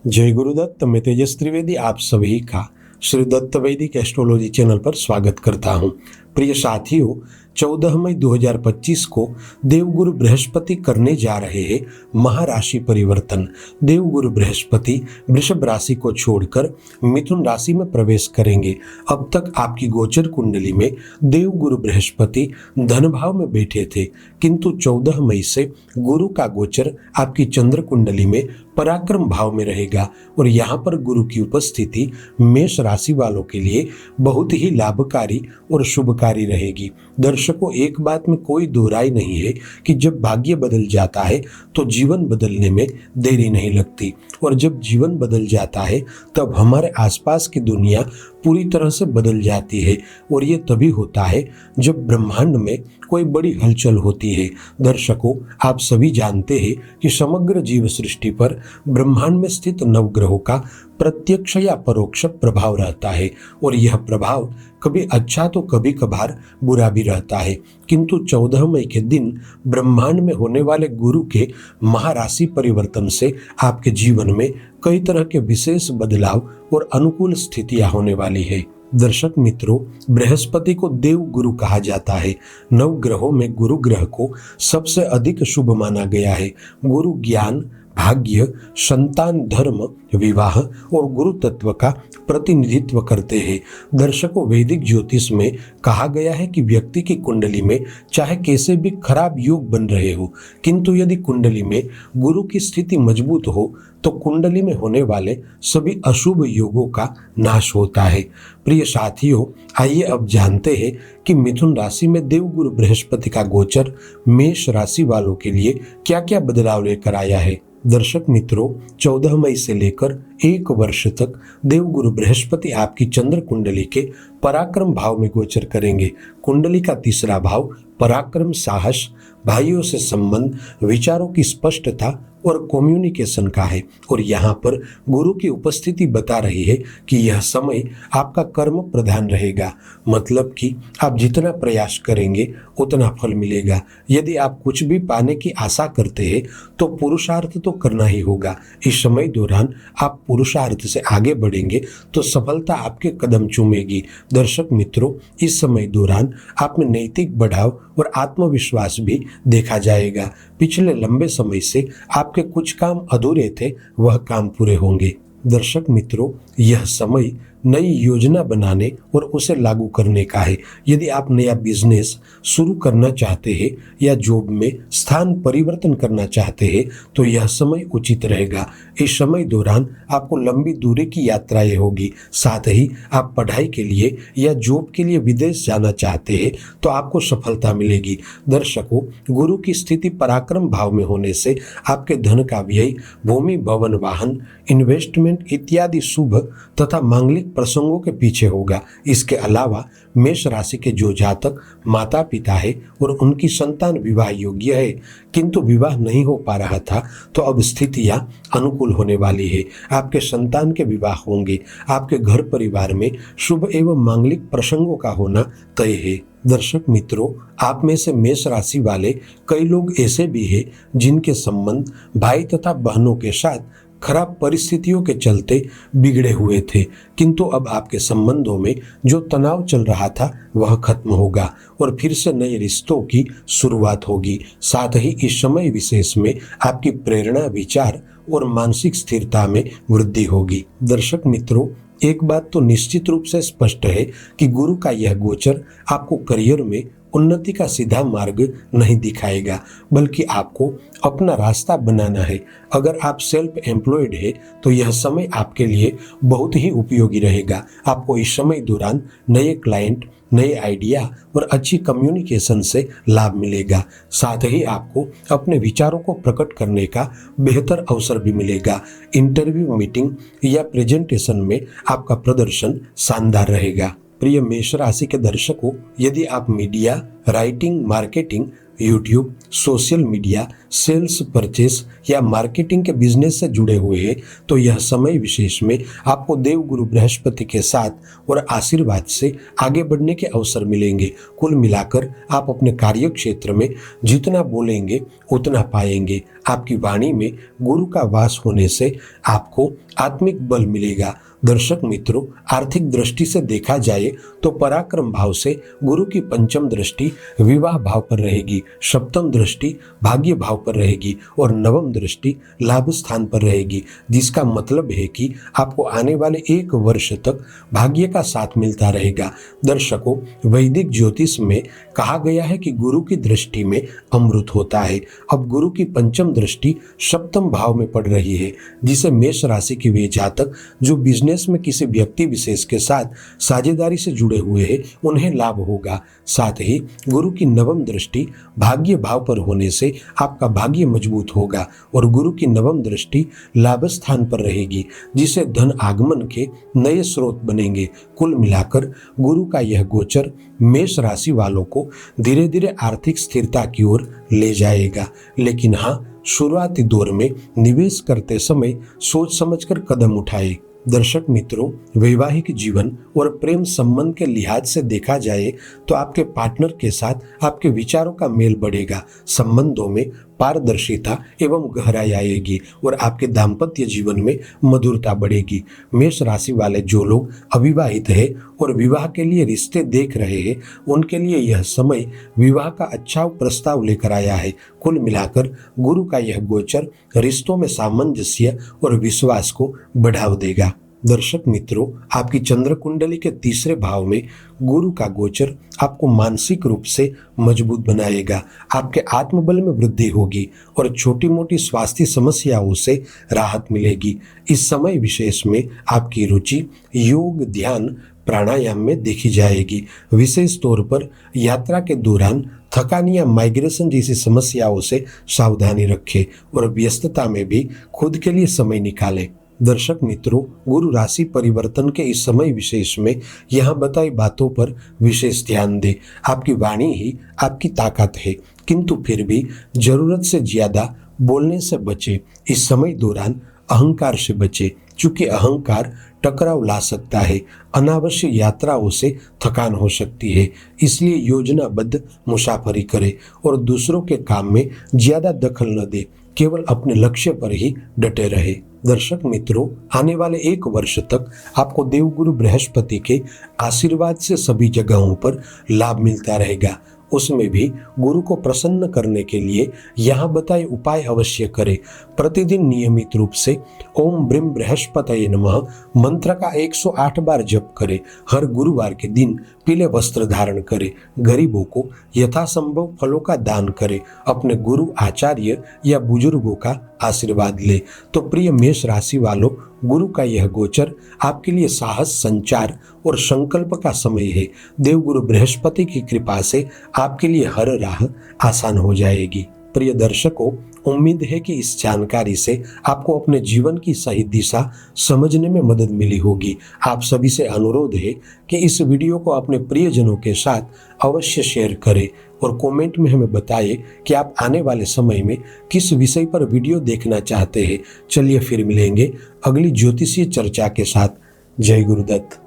जय गुरुदत्त। मैं तेजस त्रिवेदी आप सभी का श्री दत्त वैदिक एस्ट्रोलॉजी चैनल पर स्वागत करता हूं। प्रिय साथियों, 14 मई 2025 को देवगुरु बृहस्पति करने जा रहे हैं महाराशि परिवर्तन। देवगुरु बृहस्पति वृषभ राशि को छोड़कर मिथुन राशि में प्रवेश करेंगे। अब तक आपकी गोचर कुंडली में देवगुरु बृहस्पति धन भाव में बैठे थे, किंतु 14 मई से गुरु का गोचर आपकी चंद्र कुंडली में पराक्रम भाव में रहेगा और यहाँ पर गुरु की उपस्थिति मेष राशि वालों के लिए बहुत ही लाभकारी और शुभकारी रहेगी। दर्शकों, एक बात में कोई दो राय नहीं है कि जब भाग्य बदल जाता है तो जीवन बदलने में देरी नहीं लगती, और जब जीवन बदल जाता है तब हमारे आसपास की दुनिया पूरी तरह से बदल जाती है, और ये तभी होता है जब ब्रह्मांड में कोई बड़ी हलचल होती है। दर्शकों, आप सभी जानते हैं कि समग्र जीव सृष्टि पर ब्रह्मांड में स्थित नवग्रहों का प्रत्यक्ष या परोक्ष प्रभाव रहता है, और यह प्रभाव कभी अच्छा तो कभी कभार बुरा भी रहता है। किंतु 14 मई के दिन ब्रह्मांड में होने वाले गुरु के महाराशि परिवर्तन से आपके जीवन में कई तरह के विशेष बदलाव और अनुकूल स्थितियां होने वाली है। दर्शक मित्रों, बृहस्पति को देव गुरु कहा जाता है। नव ग्रहों में गुरु ग्रह को सबसे अधिक शुभ माना गया है। गुरु ज्ञान, भाग्य, संतान, धर्म, विवाह और गुरु तत्व का प्रतिनिधित्व करते हैं। दर्शकों, वैदिक ज्योतिष में कहा गया है कि व्यक्ति की कुंडली में चाहे कैसे भी खराब योग बन रहे हो, किंतु यदि कुंडली में गुरु की स्थिति मजबूत हो तो कुंडली में होने वाले सभी अशुभ योगों का नाश होता है। प्रिय साथियों, आइए अब जानते हैं कि मिथुन राशि में देवगुरु बृहस्पति का गोचर मेष राशि वालों के लिए क्या क्या बदलाव लेकर आया है। दर्शक मित्रों, 14 मई से लेकर 1 वर्ष तक देवगुरु बृहस्पति आपकी चंद्र कुंडली के पराक्रम भाव में गोचर करेंगे। कुंडली का तीसरा भाव पराक्रम, साहस, भाइयों से संबंध, विचारों की स्पष्टता और कम्युनिकेशन का है, और यहाँ पर गुरु की उपस्थिति बता रही है कि यह समय आपका कर्म प्रधान रहेगा। मतलब कि आप जितना प्रयास करेंगे उतना फल मिलेगा। यदि आप कुछ भी पाने की आशा करते हैं तो पुरुषार्थ तो करना ही होगा। इस समय दौरान आप पुरुषार्थ से आगे बढ़ेंगे तो सफलता आपके कदम चूमेगी। दर्शक मित्रों, इस समय दौरान आप में नैतिक बढ़ाव और आत्मविश्वास भी देखा जाएगा। पिछले लंबे समय से आपके कुछ काम अधूरे थे, वह काम पूरे होंगे। दर्शक मित्रों, यह समय नई योजना बनाने और उसे लागू करने का है। यदि आप नया बिजनेस शुरू करना चाहते हैं या जॉब में स्थान परिवर्तन करना चाहते हैं तो यह समय उचित रहेगा। इस समय दौरान आपको लंबी दूरी की यात्राएं होगी। साथ ही आप पढ़ाई के लिए या जॉब के लिए विदेश जाना चाहते हैं तो आपको सफलता मिलेगी। दर्शकों, गुरु की स्थिति पराक्रम भाव में होने से आपके धन का व्यय भूमि, भवन, वाहन, इन्वेस्टमेंट इत्यादि शुभ तथा मांगलिक प्रसंगों के पीछे होगा। इसके अलावा मेष राशि के जो जातक माता पिता है और उनकी संतान विवाह योग्य है किंतु विवाह नहीं हो पा रहा था, तो अब स्थितियां अनुकूल होने वाली है। आपके संतान के विवाह होंगे। आपके घर परिवार में शुभ एवं मांगलिक प्रसंगों का होना तय है। दर्शक मित्रों, आप में से मेष राशि वाले कई लोग ऐसे भी हैं जिनके संबंध भाई तथा बहनों के साथ खराब परिस्थितियों के चलते बिगड़े हुए थे, किंतु अब आपके संबंधों में जो तनाव चल रहा था वह खत्म होगा और फिर से नए रिश्तों की शुरुआत होगी। साथ ही इस समय विशेष में आपकी प्रेरणा, विचार और मानसिक स्थिरता में वृद्धि होगी। दर्शक मित्रों, एक बात तो निश्चित रूप से स्पष्ट है कि गुरु का यह गोचर आपको करियर में उन्नति का सीधा मार्ग नहीं दिखाएगा, बल्कि आपको अपना रास्ता बनाना है। अगर आप सेल्फ एम्प्लॉयड है तो यह समय आपके लिए बहुत ही उपयोगी रहेगा। आपको इस समय दौरान नए क्लाइंट, नए आइडिया और अच्छी कम्युनिकेशन से लाभ मिलेगा। साथ ही आपको अपने विचारों को प्रकट करने का बेहतर अवसर भी मिलेगा। इंटरव्यू, मीटिंग या प्रेजेंटेशन में आपका प्रदर्शन शानदार रहेगा। प्रिय मेष राशि के दर्शकों, यदि आप media, writing, marketing, YouTube, social media, sales, purchase या मार्केटिंग के बिजनेस से जुड़े हुए हैं तो यह समय विशेष में आपको देवगुरु बृहस्पति के साथ और आशीर्वाद से आगे बढ़ने के अवसर मिलेंगे। कुल मिलाकर आप अपने कार्य क्षेत्र में जितना बोलेंगे उतना पाएंगे। आपकी वाणी में गुरु का वास होने से आपको आत्मिक बल मिलेगा। दर्शक मित्रों, आर्थिक दृष्टि से देखा जाए तो पराक्रम भाव से गुरु की पंचम दृष्टि विवाह भाव पर रहेगी, सप्तम दृष्टि भाग्य भाव पर रहेगी और नवम दृष्टि लाभ स्थान पर रहेगी, जिसका मतलब है कि आपको आने वाले 1 वर्ष तक भाग्य का साथ मिलता रहेगा। दर्शकों, वैदिक ज्योतिष में कहा गया है कि गुरु की दृष्टि में अमृत होता है। अब गुरु की पंचम दृष्टि सप्तम भाव में पड़ रही है, जिसे मेष राशि के वे जातक जो बिजनेस में किसी व्यक्ति विशेष के साथ साझेदारी से जुड़े हुए हैं उन्हें लाभ होगा। साथ ही गुरु की नवम दृष्टि भाग्य भाव पर होने से आपका भाग्य मजबूत होगा और गुरु की नवम दृष्टि लाभ स्थान पर रहेगी, जिसे धन आगमन के नए स्रोत बनेंगे। कुल मिलाकर गुरु का यह गोचर मेष राशि वालों को धीरे धीरे आर्थिक स्थिरता की ओर ले जाएगा, लेकिन हाँ, शुरुआती दौर में निवेश करते समय सोच समझकर कदम उठाए। दर्शक मित्रों, वैवाहिक जीवन और प्रेम संबंध के लिहाज से देखा जाए तो आपके पार्टनर के साथ आपके विचारों का मेल बढ़ेगा, संबंधों में पारदर्शिता एवं गहराई आएगी और आपके दाम्पत्य जीवन में मधुरता बढ़ेगी। मेष राशि वाले जो लोग अविवाहित हैं और विवाह के लिए रिश्ते देख रहे हैं, उनके लिए यह समय विवाह का अच्छा प्रस्ताव लेकर आया है। कुल मिलाकर गुरु का यह गोचर रिश्तों में सामंजस्य और विश्वास को बढ़ावा देगा। दर्शक मित्रों, आपकी चंद्र कुंडली के तीसरे भाव में गुरु का गोचर आपको मानसिक रूप से मजबूत बनाएगा, आपके आत्मबल में वृद्धि होगी और छोटी मोटी स्वास्थ्य समस्याओं से राहत मिलेगी। इस समय विशेष में आपकी रुचि योग, ध्यान, प्राणायाम में देखी जाएगी। विशेष तौर पर यात्रा के दौरान थकान या माइग्रेशन जैसी समस्याओं से सावधानी रखें और व्यस्तता में भी खुद के लिए समय निकालें। दर्शक मित्रों, गुरु राशि परिवर्तन के इस समय विशेष में यहाँ बताई बातों पर विशेष ध्यान दें। आपकी वाणी ही आपकी ताकत है, किंतु फिर भी जरूरत से ज्यादा बोलने से बचे। इस समय दौरान अहंकार से बचे, चूंकि अहंकार टकराव ला सकता है, अनावश्यक यात्राओं से थकान हो सकती है। इसलिए योजनाबद्ध मुसाफरी करें और दूसरों के काम में ज्यादा दखल न दे, केवल अपने लक्ष्य पर ही डटे रहे। दर्शक मित्रों, आने वाले 1 वर्ष तक आपको देवगुरु बृहस्पति के आशीर्वाद से सभी जगहों पर लाभ मिलता रहेगा। उसमें भी गुरु को प्रसन्न करने के लिए यहाँ बताए उपाय अवश्य करें। प्रतिदिन नियमित रूप से ओम ब्रीम बृहस्पतये नमः मंत्र का 108 बार जप करें। हर गुरुवार के दिन पीले वस्त्र धारण करें। गरीबों को यथासंभव फलों का दान करें। अपने गुरु, आचार्य या बुजुर्गों का आशीर्वाद ले। तो प्रिय मेष राशि वालों, गुरु का यह गोचर आपके लिए साहस, संचार और संकल्प का समय है। देवगुरु बृहस्पति की कृपा से आपके लिए हर राह आसान हो जाएगी। प्रिय दर्शकों, उम्मीद है कि इस जानकारी से आपको अपने जीवन की सही दिशा समझने में मदद मिली होगी। आप सभी से अनुरोध है कि इस वीडियो को अपने प्रियजनों के साथ अवश्य शेयर करें और कमेंट में हमें बताएं कि आप आने वाले समय में किस विषय पर वीडियो देखना चाहते हैं। चलिए फिर मिलेंगे अगली ज्योतिषीय चर्चा के साथ। जय गुरुदत्त।